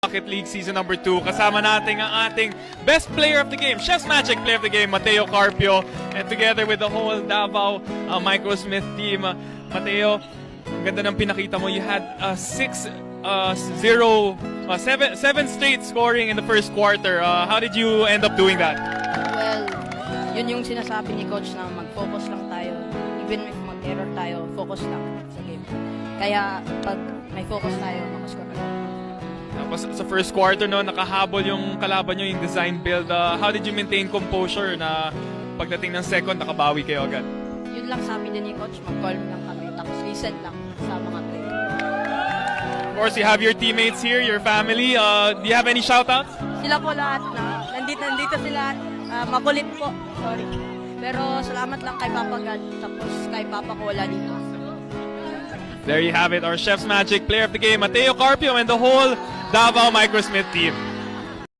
Rocket League Season number 2. Kasama natin ang ating best player of the game, Chef's Magic player of the game, Mateo Carpio. And together with the whole Davao Microsmith team, Mateo, ang ganda ng pinakita mo. You had 7 straight scoring in the first quarter. How did you end up doing that? Well, yun yung sinasabi ni Coach na mag-focus lang tayo. Even if mag-error tayo, focus lang sa game. Kaya pag may focus tayo, makascore na. Tapos sa first quarter, no, nakahabol yung kalaban nyo, yung design build. How did you maintain composure na pagdating ng second, nakabawi kayo agad? Yun lang sabi din ni Coach, mag-calm lang kami. Tapos listen lang sa mga play. Of course, you have your teammates here, your family. Do you have any shoutouts? Sila po lahat na, nandito sila, makulit po, sorry. Pero salamat lang kay Papa God, tapos kay Papa ko wala dito. There you have it, our Chef's Magic player of the game, Mateo Carpio, and the whole Davao Microsmith team.